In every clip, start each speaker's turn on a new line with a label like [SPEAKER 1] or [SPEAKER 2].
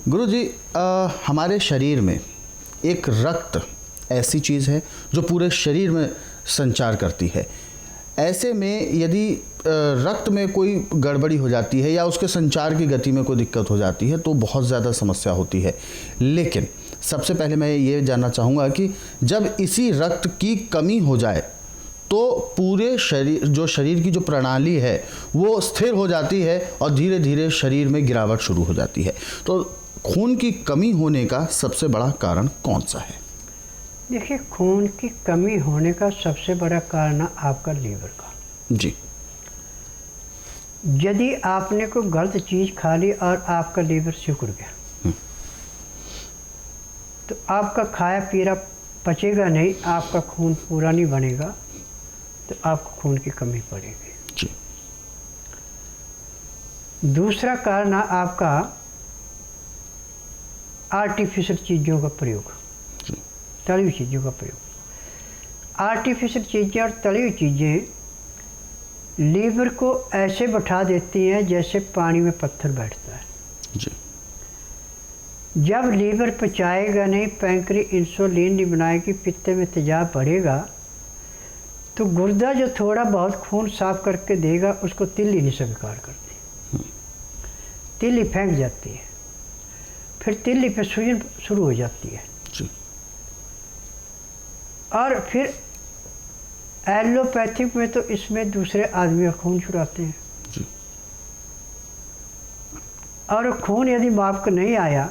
[SPEAKER 1] गुरुजी, हमारे शरीर में एक रक्त ऐसी चीज़ है जो पूरे शरीर में संचार करती है। ऐसे में यदि रक्त में कोई गड़बड़ी हो जाती है या उसके संचार की गति में कोई दिक्कत हो जाती है तो बहुत ज़्यादा समस्या होती है। लेकिन सबसे पहले मैं ये जानना चाहूँगा कि जब इसी रक्त की कमी हो जाए तो पूरे शरीर की जो प्रणाली है वो स्थिर हो जाती है और धीरे धीरे शरीर में गिरावट शुरू हो जाती है। तो खून की कमी होने का सबसे बड़ा कारण कौन सा है?
[SPEAKER 2] देखिए, खून की कमी होने का सबसे बड़ा कारण है आपका लीवर का।
[SPEAKER 1] जी।
[SPEAKER 2] यदि आपने कोई गलत चीज़ खा ली और आपका लीवर सिकुड़ गया तो आपका खाया पीरा पचेगा नहीं, आपका खून पूरा नहीं बनेगा, तो आपको खून की कमी पड़ेगी।
[SPEAKER 1] जी।
[SPEAKER 2] दूसरा कारण है आपका आर्टिफिशियल चीज़ों का प्रयोग, तली हुई चीज़ों का प्रयोग। आर्टिफिशियल चीज़ें और तली हुई चीज़ें लीवर को ऐसे बैठा देती हैं जैसे पानी में पत्थर बैठता है।
[SPEAKER 1] जी।
[SPEAKER 2] जब लीवर पचाएगा नहीं, पैंक्रियास इंसुलिन नहीं बनाएगी, पित्ते में तेजाब बढ़ेगा, तो गुर्दा जो थोड़ा बहुत खून साफ करके देगा उसको तिल्ली नहीं स्वीकार करती, तिल्ली फेंक जाती है, फिर तिल्ली पे सूजन शुरू हो जाती है।
[SPEAKER 1] जी।
[SPEAKER 2] और फिर एलोपैथिक में तो इसमें दूसरे आदमी का खून छुड़ाते हैं।
[SPEAKER 1] जी।
[SPEAKER 2] और खून यदि माप को नहीं आया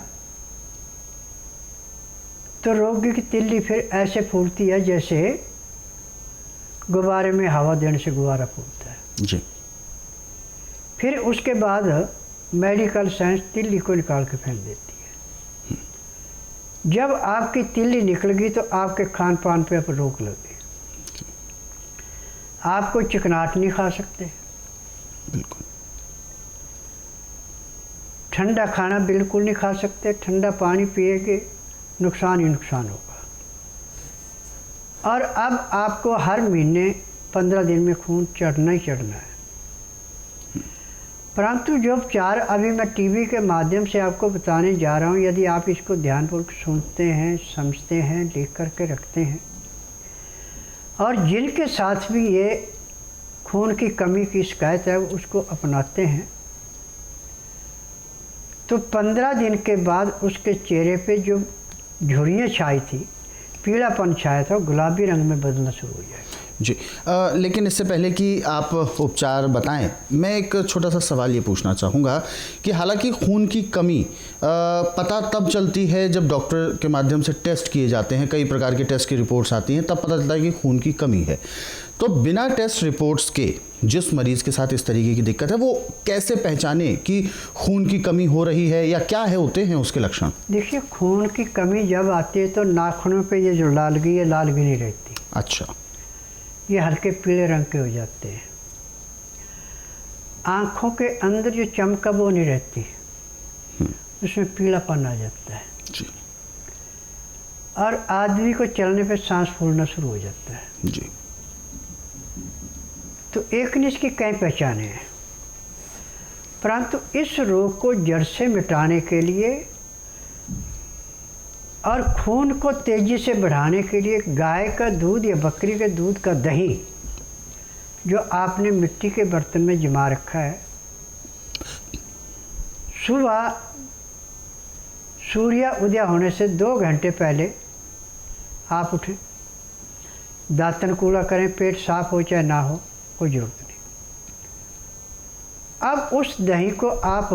[SPEAKER 2] तो रोगी की तिल्ली फिर ऐसे फूलती है जैसे गुब्बारे में हवा देने से गुब्बारा फूलता है।
[SPEAKER 1] जी।
[SPEAKER 2] फिर उसके बाद मेडिकल साइंस तिल्ली को निकाल के फेंक देती है। जब आपकी तिल्ली निकल गई तो आपके खान पान पे अब रोक लगी। आपको चिकनाट नहीं खा सकते,
[SPEAKER 1] बिल्कुल।
[SPEAKER 2] ठंडा खाना बिल्कुल नहीं खा सकते, ठंडा पानी पिएंगे नुकसान ही नुकसान होगा। और अब आपको हर महीने 15 दिन में खून चढ़ना ही चढ़ना है। परंतु जो उपचार अभी मैं टीवी के माध्यम से आपको बताने जा रहा हूँ, यदि आप इसको ध्यानपूर्वक सुनते हैं, समझते हैं, लिख करके रखते हैं, और जिनके साथ भी ये खून की कमी की शिकायत है उसको अपनाते हैं, तो 15 दिन के बाद उसके चेहरे पे जो झुर्रियाँ छाई थी, पीलापन छाया था, गुलाबी रंग में बदलना शुरू हो जाएगा।
[SPEAKER 1] जी। लेकिन इससे पहले कि आप उपचार बताएं, मैं एक छोटा सा सवाल ये पूछना चाहूँगा कि हालांकि खून की कमी पता तब चलती है जब डॉक्टर के माध्यम से टेस्ट किए जाते हैं, कई प्रकार के टेस्ट की रिपोर्ट्स आती हैं, तब पता चलता है कि खून की कमी है। तो बिना टेस्ट रिपोर्ट्स के जिस मरीज़ के साथ इस तरीके की दिक्कत है वो कैसे पहचाने कि खून की कमी हो रही है या क्या है होते हैं उसके लक्षण?
[SPEAKER 2] देखिए, खून की कमी जब आती है तो नाखूनों पे ये जो लालगी है, लालगी नहीं रहती।
[SPEAKER 1] अच्छा।
[SPEAKER 2] ये हल्के पीले रंग के हो जाते हैं। आँखों के अंदर जो चमक वो नहीं रहती, उसमें पीलापन आ जाता है।
[SPEAKER 1] जी।
[SPEAKER 2] और आदमी को चलने पे सांस फूलना शुरू हो जाता है।
[SPEAKER 1] जी।
[SPEAKER 2] तो एक न इसकी कई पहचाने हैं, परंतु इस रोग को जड़ से मिटाने के लिए और खून को तेज़ी से बढ़ाने के लिए गाय का दूध या बकरी के दूध का दही जो आपने मिट्टी के बर्तन में जमा रखा है, सुबह सूर्य उदय होने से 2 घंटे पहले आप उठें, दातन कूड़ा करें, पेट साफ हो चाहे ना हो, कोई ज़रूरत नहीं। अब उस दही को आप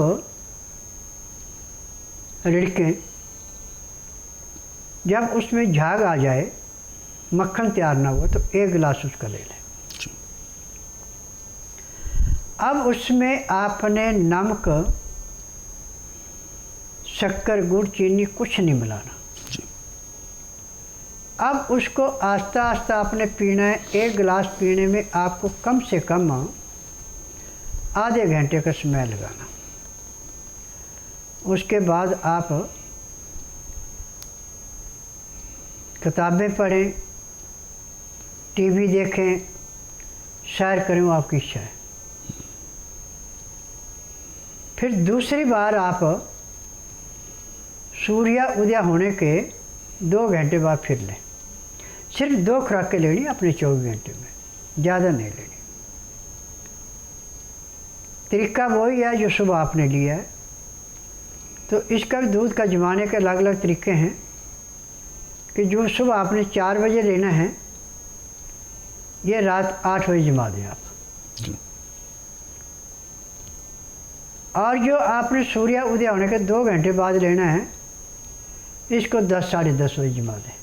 [SPEAKER 2] रिड़कें, जब उसमें झाग आ जाए, मक्खन तैयार ना हुआ, तो 1 गिलास उसका ले लें। अब उसमें आपने नमक, शक्कर, गुड़, चीनी कुछ नहीं मिलाना। अब उसको आस्ता आस्ता आपने पीना है। 1 गिलास पीने में आपको कम से कम आधे घंटे का समय लगाना। उसके बाद आप किताबें पढ़ें, टीवी देखें, सैर करें, वो आपकी इच्छा है। फिर दूसरी बार आप सूर्य उदय होने के 2 घंटे बाद फिर लें। सिर्फ 2 खुराकें लेनी अपने 24 घंटे में, ज़्यादा नहीं लेनी। तरीका वही है जो सुबह आपने लिया है। तो इसका भी दूध का जमाने के अलग अलग तरीके हैं कि जो सुबह आपने 4 बजे लेना है, ये रात 8 बजे जमा दें आप। और जो आपने सूर्य उदय होने के 2 घंटे बाद लेना है, इसको 10 साढ़े 10 बजे जमा दें।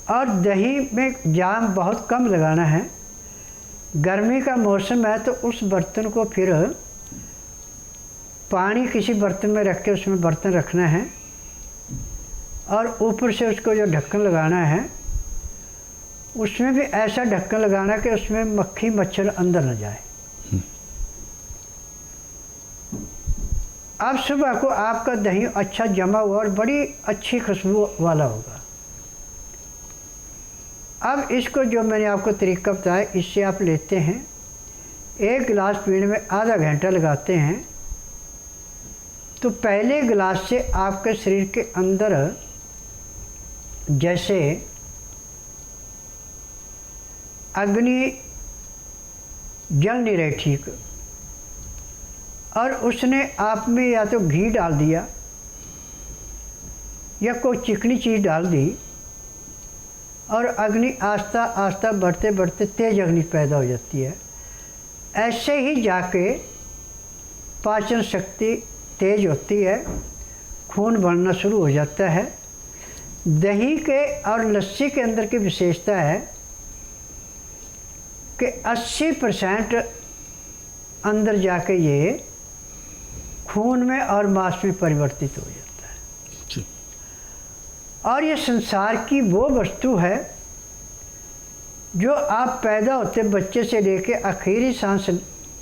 [SPEAKER 2] और दही में जाम बहुत कम लगाना है। गर्मी का मौसम है तो उस बर्तन को फिर पानी किसी बर्तन में रख के उसमें बर्तन रखना है और ऊपर से उसको जो ढक्कन लगाना है उसमें भी ऐसा ढक्कन लगाना कि उसमें मक्खी मच्छर अंदर न जाए। अब सुबह को आपका दही अच्छा जमा हुआ और बड़ी अच्छी खुशबू वाला होगा। अब इसको जो मैंने आपको तरीका बताया, इससे आप लेते हैं, 1 गिलास पीने में आधा घंटा लगाते हैं, तो पहले गिलास से आपके शरीर के अंदर जैसे अग्नि जल नहीं रही ठीक, और उसने आप में या तो घी डाल दिया या कोई चिकनी चीज़ डाल दी और अग्नि आस्ता आस्ता बढ़ते बढ़ते तेज अग्नि पैदा हो जाती है। ऐसे ही जाके पाचन शक्ति तेज होती है, खून बढ़ना शुरू हो जाता है। दही के और लस्सी के अंदर की विशेषता है कि 80% अंदर जाके ये खून में और मांस में परिवर्तित हो जाता है जी। और ये संसार की वो वस्तु है जो आप पैदा होते बच्चे से लेके आखिरी सांस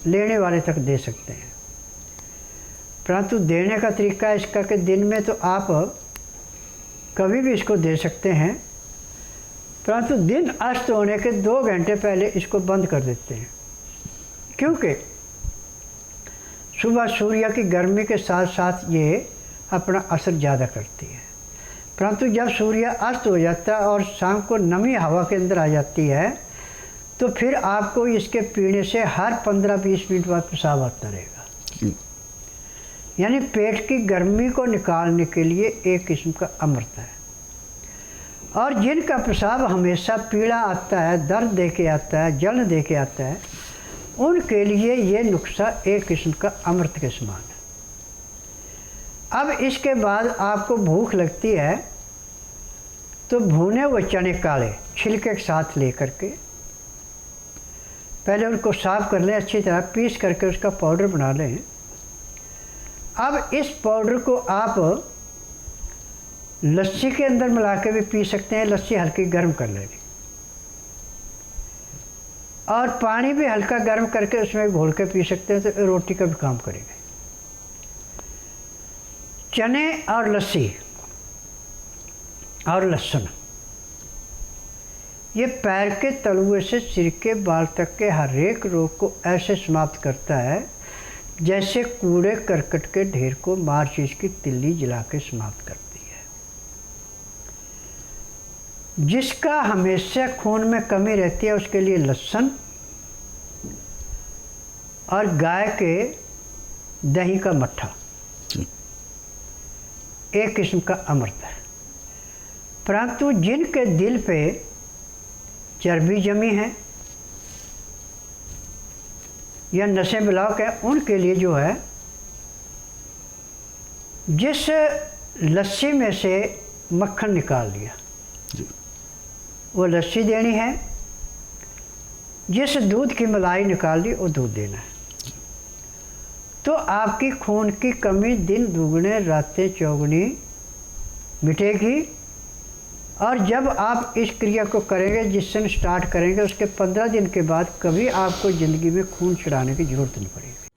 [SPEAKER 2] लेने वाले तक दे सकते हैं। परंतु देने का तरीका इसका कि दिन में तो आप कभी भी इसको दे सकते हैं, परंतु दिन अस्त होने के 2 घंटे पहले इसको बंद कर देते हैं, क्योंकि सुबह सूर्य की गर्मी के साथ साथ ये अपना असर ज़्यादा करती है। परंतु जब सूर्य अस्त हो जाता है और शाम को नमी हवा के अंदर आ जाती है, तो फिर आपको इसके पीने से हर 15-20 मिनट बाद पेशाब आता रहेगा। यानी पेट की गर्मी को निकालने के लिए एक किस्म का अमृत है। और जिनका पेशाब हमेशा पीड़ा आता है, दर्द दे के आता है, जलन दे के आता है, उनके लिए ये नुस्खा एक किस्म का अमृत के समान है। अब इसके बाद आपको भूख लगती है तो भुने हुए चने काले छिलके के साथ ले करके पहले उनको साफ कर लें, अच्छी तरह पीस करके उसका पाउडर बना लें। अब इस पाउडर को आप लस्सी के अंदर मिला के भी पी सकते हैं। लस्सी हल्की गर्म कर लेनी और पानी भी हल्का गर्म करके उसमें घोल के पी सकते हैं, तो रोटी का भी काम करेगा। चने और लस्सी और लहसुन, ये पैर के तलुए से सिर के बाल तक के हर एक रोग को ऐसे समाप्त करता है जैसे कूड़े करकट के ढेर को माचिस की तिल्ली जला के समाप्त करती है। जिसका हमेशा खून में कमी रहती है उसके लिए लहसुन और गाय के दही का मट्ठा एक किस्म का अमृत है। परंतु जिनके दिल पे चर्बी जमी है या नशे ब्लॉक है, उनके लिए जो है, जिस लस्सी में से मक्खन निकाल लिया वो लस्सी देनी है, जिस दूध की मलाई निकाल ली वो दूध देना है। तो आपकी खून की कमी दिन दुगने रातें चौगुनी मिटेगी। और जब आप इस क्रिया को करेंगे, जिस दिन स्टार्ट करेंगे, उसके 15 दिन के बाद कभी आपको ज़िंदगी में खून चढ़ाने की ज़रूरत नहीं पड़ेगी।